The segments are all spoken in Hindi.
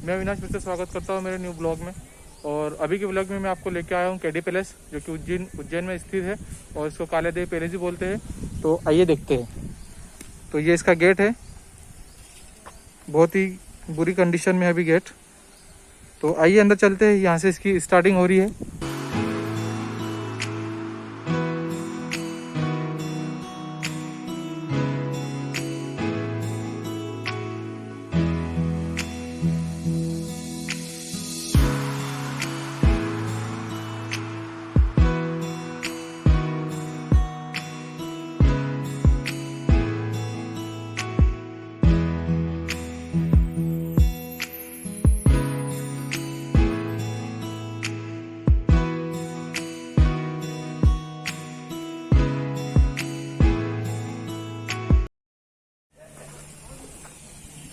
मैं अविनाश मित्र स्वागत करता हूँ मेरे न्यू ब्लॉग में। और अभी के ब्लॉग में मैं आपको लेके आया हूँ केडी पैलेस, जो कि उज्जैन में स्थित है और इसको काला देवी पैलेस भी बोलते हैं। तो आइए देखते हैं। तो ये इसका गेट है, बहुत ही बुरी कंडीशन में है अभी गेट। तो आइए अंदर चलते हैं, यहाँ से इसकी स्टार्टिंग हो रही है।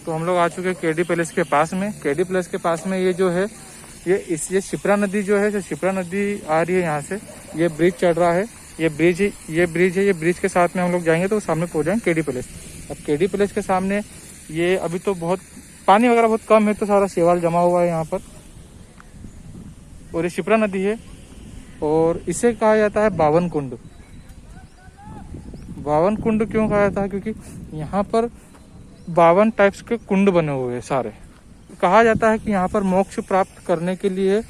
तो हम लोग आ चुके हैं केडी पैलेस के पास में। केडी पैलेस के पास में ये जो है ये शिप्रा नदी जो है, शिप्रा नदी आ रही है यहाँ से। ये ब्रिज चढ़ रहा है, ये ब्रिज है। ये ब्रिज के साथ में हम लोग जाएंगे तो सामने पहुंच जाएंगे केडी पैलेस। अब केडी पैलेस के सामने ये अभी तो बहुत पानी वगैरह बहुत कम है, तो सारा शैवाल जमा हुआ है यहाँ पर। और ये शिप्रा नदी है और इसे कहा जाता है बावन कुंड। बावन कुंड क्यों कहा जाता है? क्योंकि यहाँ पर 52 टाइप्स के कुंड बने हुए हैं सारे। कहा जाता है कि यहाँ पर मोक्ष प्राप्त करने के लिए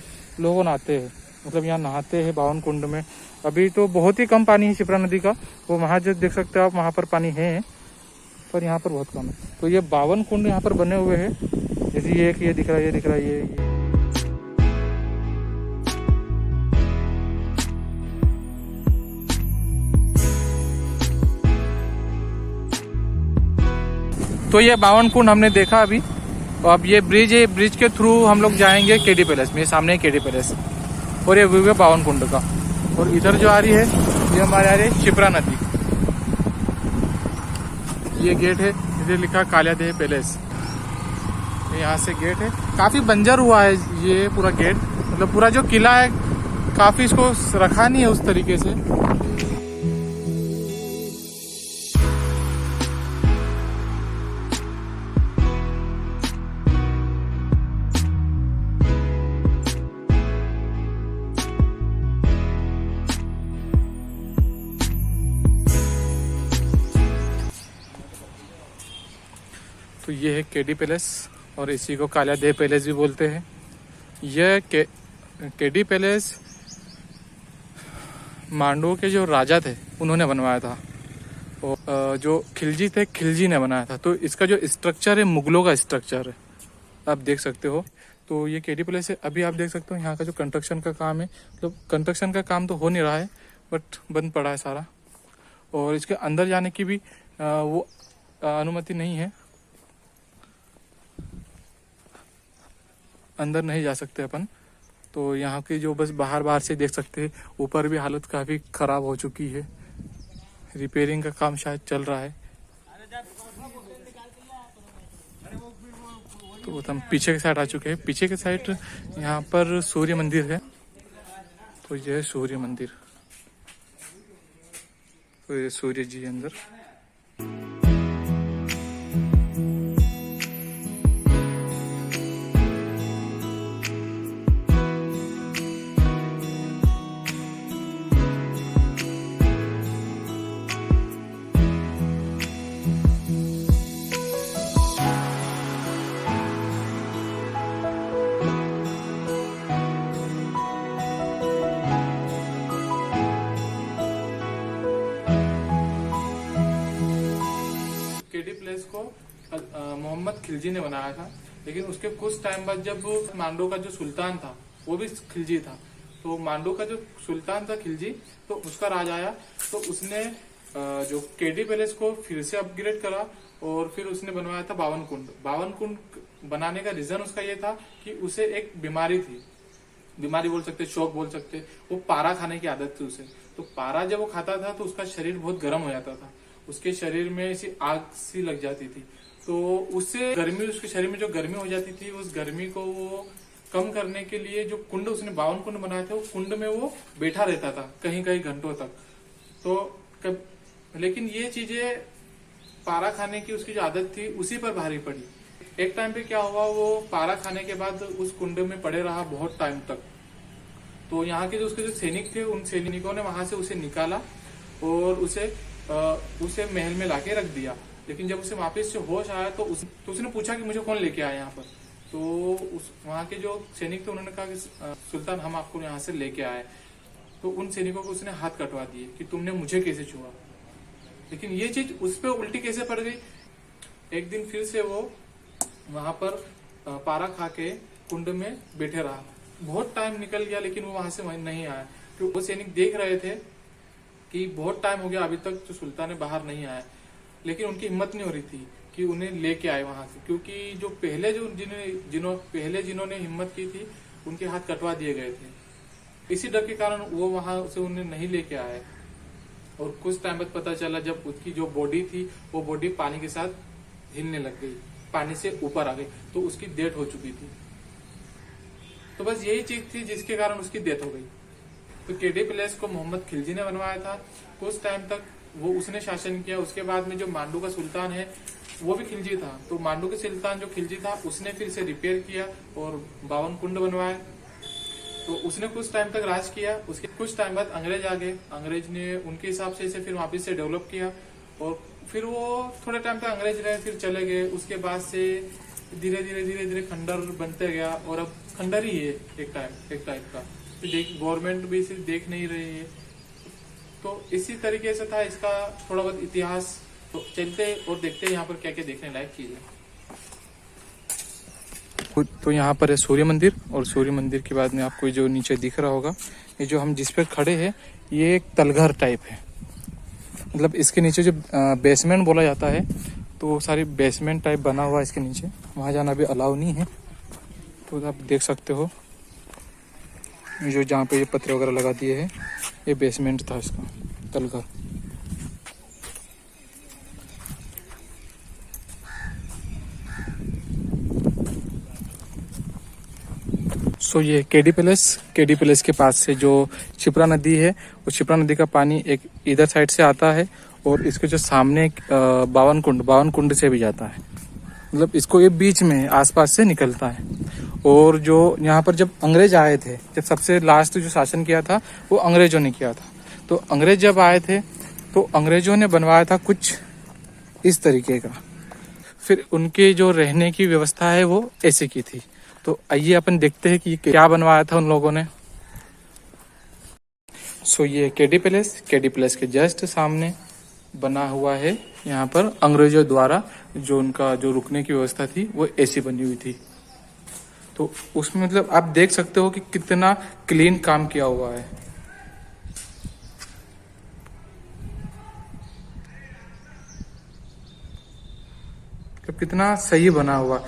लोग नहाते हैं, मतलब यहाँ नहाते हैं 52 कुंड में। अभी तो बहुत ही कम पानी है शिप्रा नदी का, वो वहाँ जो देख सकते हो आप, वहाँ पर पानी है, पर यहाँ पर बहुत कम है। तो ये 52 कुंड यहाँ पर बने हुए हैं। जैसे ये दिख रहा है, ये दिख रहा है, ये तो ये 52 कुंड हमने देखा अभी। तो अब ये ब्रिज है, ब्रिज के थ्रू हम लोग जाएंगे केडी पैलेस में। सामने केडी पैलेस और ये व्यू है 52 कुंड का। और इधर जो आ रही है ये हमारे आ रही है शिप्रा नदी। ये गेट है, इधर लिखा काला देवी पैलेस। यहाँ से गेट है, काफी बंजर हुआ है ये पूरा गेट, मतलब पूरा जो किला है काफी इसको रखा नहीं है उस तरीके से। तो ये है केडी पैलेस और इसी को काला देवी पैलेस भी बोलते हैं। यह केडी पैलेस मांडू के जो राजा थे उन्होंने बनवाया था, और जो खिलजी थे खिलजी ने बनाया था। तो इसका जो स्ट्रक्चर है मुगलों का स्ट्रक्चर है, आप देख सकते हो। तो ये केडी पैलेस है। अभी आप देख सकते हो यहाँ का जो कंस्ट्रक्शन का काम है, मतलब कंस्ट्रक्शन का काम तो हो नहीं रहा है, बट बंद पड़ा है सारा। और इसके अंदर जाने की भी वो अनुमति नहीं है, अंदर नहीं जा सकते अपन। तो यहाँ की जो बस बाहर से देख सकते हैं। ऊपर भी हालत काफ़ी ख़राब हो चुकी है, रिपेयरिंग का काम शायद चल रहा है। तो हम पीछे के साइड आ चुके हैं। पीछे के साइड यहाँ पर सूर्य मंदिर है। तो यह है सूर्य मंदिर, तो ये सूर्य जी अंदर। केडी पैलेस को मोहम्मद खिलजी ने बनाया था, लेकिन उसके कुछ टाइम बाद जब मांडू का जो सुल्तान था वो भी खिलजी था। तो मांडू का जो सुल्तान था खिलजी, तो उसका राज आया, तो उसने जो केडी पैलेस को फिर से अपग्रेड करा और फिर उसने बनवाया था 52 कुंड। 52 कुंड बनाने का रीजन उसका ये था कि उसे एक बीमारी थी, बीमारी बोल सकते, शौक बोल सकते, वो पारा खाने की आदत थी उसे। तो पारा जब वो खाता था तो उसका शरीर बहुत गर्म हो जाता था, उसके शरीर में ऐसी आग सी लग जाती थी। तो उससे गर्मी, उसके शरीर में जो गर्मी हो जाती थी, उस गर्मी को वो कम करने के लिए जो कुंड उसने 52 कुंड बनाए थे, वो कुंड में वो बैठा रहता था कहीं कहीं घंटों तक। तो लेकिन ये चीजें पारा खाने की उसकी जो आदत थी उसी पर भारी पड़ी। एक टाइम पे क्या हुआ, वो पारा खाने के बाद उस कुंड में पड़े रहा बहुत टाइम तक। तो यहाँ के जो उसके जो सैनिक थे, उन सैनिकों ने वहां से उसे निकाला और उसे महल में लाके रख दिया। लेकिन जब उसे वापस से होश आया तो उसने पूछा कि मुझे कौन लेके आया यहाँ पर। तो वहां के जो सैनिक थे उन्होंने कहा कि सुल्तान, हम आपको यहाँ से लेके आए। तो उन सैनिकों को उसने हाथ कटवा दिए कि तुमने मुझे कैसे छुआ। लेकिन ये चीज उस पर उल्टी कैसे पड़ गई। एक दिन फिर से वो वहां पर पारा खा के कुंड में बैठे रहा। बहुत टाइम निकल गया लेकिन वो वहां से नहीं आया। तो वो सैनिक देख रहे थे कि बहुत टाइम हो गया, अभी तक जो सुल्तान है बाहर नहीं आया। लेकिन उनकी हिम्मत नहीं हो रही थी कि उन्हें लेके आए वहां से, क्योंकि जो पहले जिन्होंने हिम्मत की थी उनके हाथ कटवा दिए गए थे। इसी डर के कारण वो वहां से उन्हें नहीं लेके आए। और कुछ टाइम बाद पता चला, जब उसकी जो बॉडी थी वो बॉडी पानी के साथ हिलने लग गई, पानी से ऊपर आ गई, तो उसकी डेथ हो चुकी थी। तो बस यही चीज थी जिसके कारण उसकी डेथ हो गई। तो केडी पैलेस को मोहम्मद खिलजी ने बनवाया था। कुछ टाइम तक वो उसने शासन किया। उसके बाद में जो मांडू का सुल्तान है वो भी खिलजी था। तो मांडू के सुल्तान जो खिलजी था उसने फिर से रिपेयर किया और 52 कुंड बनवाए। तो उसने कुछ टाइम तक राज किया। उसके कुछ टाइम बाद अंग्रेज आ गए। अंग्रेज ने उनके हिसाब से इसे फिर वापिस से डेवलप किया और फिर वो थोड़े टाइम तक अंग्रेज रहे, फिर चले गए। उसके बाद से धीरे धीरे खंडर बनते गया और अब खंडर ही है एक टाइप का। गवर्नमेंट भी इसे देख नहीं रही है। तो इसी तरीके से था इसका थोड़ा बहुत इतिहास। तो चलते और देखते हैं यहाँ पर क्या क्या देखने लायक चीज है। तो यहाँ पर है सूर्य मंदिर, और सूर्य मंदिर के बाद में आपको जो नीचे दिख रहा होगा, ये जो हम जिस पे खड़े हैं ये एक तलघर टाइप है। मतलब इसके नीचे जो बेसमेंट बोला जाता है, तो सारी बेसमेंट टाइप बना हुआ है इसके नीचे। वहाँ जाना भी अलाउ नहीं है। तो आप देख सकते हो जो जहाँ पे ये पत्थर वगैरह लगा दिए हैं, ये बेसमेंट था इसका, तलघर। सो ये केडी पैलेस के पास से जो शिप्रा नदी है, उस शिप्रा नदी का पानी एक इधर साइड से आता है और इसके जो सामने 52 कुंड से भी जाता है। मतलब इसको ये बीच में आसपास से निकलता है। और जो यहाँ पर जब अंग्रेज आए थे, जब सबसे लास्ट जो शासन किया था वो अंग्रेजों ने किया था। तो अंग्रेज जब आए थे तो अंग्रेजों ने बनवाया था कुछ इस तरीके का। फिर उनके जो रहने की व्यवस्था है वो ऐसे की थी। तो आइए अपन देखते हैं कि क्या बनवाया था उन लोगों ने। सो ये केडी पैलेस के जस्ट सामने बना हुआ है। यहाँ पर अंग्रेजों द्वारा जो उनका जो रुकने की व्यवस्था थी वो ऐसी बनी हुई थी। तो उसमें मतलब आप देख सकते हो कि कितना क्लीन काम किया हुआ है। तो कितना सही बना हुआ।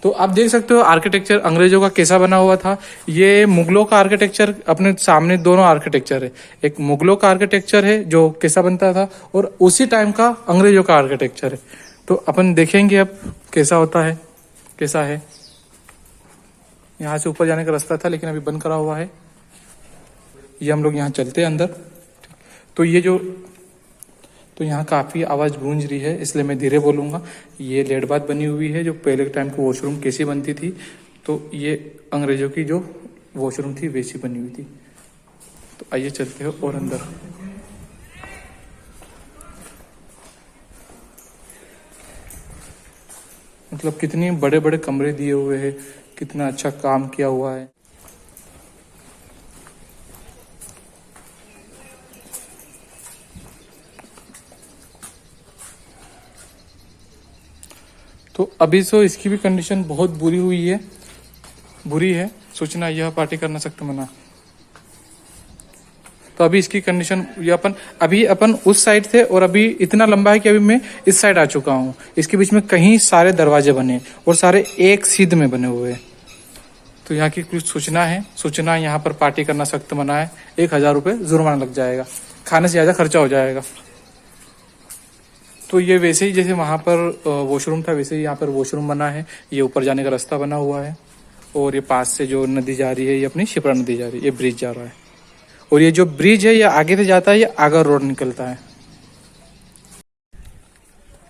तो आप देख सकते हो आर्किटेक्चर अंग्रेजों का कैसा बना हुआ था। ये मुगलों का आर्किटेक्चर, अपने सामने दोनों आर्किटेक्चर है। एक मुगलों का आर्किटेक्चर है जो कैसा बनता था, और उसी टाइम का अंग्रेजों का आर्किटेक्चर है। तो अपन देखेंगे अब कैसा होता है, कैसा है। यहाँ से ऊपर जाने का रास्ता था लेकिन अभी बंद करा हुआ है। ये हम लोग यहाँ चलते हैं अंदर। तो यहाँ काफ़ी आवाज़ गूंज रही है, इसलिए मैं धीरे बोलूँगा। ये लेड बात बनी हुई है, जो पहले के टाइम की वॉशरूम कैसी बनती थी, तो ये अंग्रेजों की जो वॉशरूम थी वैसी बनी हुई थी। तो आइए चलते हो और अंदर। मतलब कितने बड़े बड़े कमरे दिए हुए हैं, कितना अच्छा काम किया हुआ है। तो अभी तो इसकी भी कंडीशन बहुत बुरी है। सोचना यह पार्टी करना सकते मना। तो अभी इसकी कंडीशन ये अपन उस साइड थे और अभी इतना लंबा है कि अभी मैं इस साइड आ चुका हूँ। इसके बीच में कहीं सारे दरवाजे बने और सारे एक सीध में बने हुए हैं। तो यहाँ की कुछ सूचना यहाँ पर पार्टी करना सख्त मना है। 1000 रुपये जुर्माना लग जाएगा, खाने से ज़्यादा खर्चा हो जाएगा। तो ये वैसे ही जैसे वहाँ पर वॉशरूम था वैसे ही यहाँ पर वॉशरूम बना है। ये ऊपर जाने का रास्ता बना हुआ है और ये पास से जो नदी जा रही है, ये अपनी शिप्रा नदी जा रही है, ये ब्रिज जा रहा है। और ये जो ब्रिज है ये आगे से जाता है, ये आगर रोड निकलता है।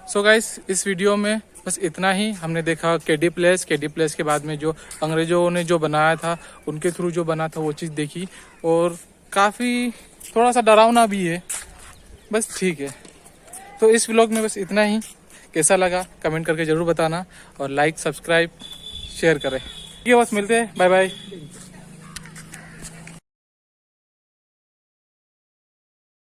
सो गाइस, इस वीडियो में बस इतना ही हमने देखा केडी प्लेस के बाद में जो अंग्रेजों ने जो बनाया था उनके थ्रू जो बना था वो चीज़ देखी, और काफ़ी थोड़ा सा डरावना भी है। बस ठीक है, तो इस व्लॉग में बस इतना ही। कैसा लगा कमेंट करके ज़रूर बताना, और लाइक सब्सक्राइब शेयर करें। ठीक है, बस मिलते हैं, बाय बाय।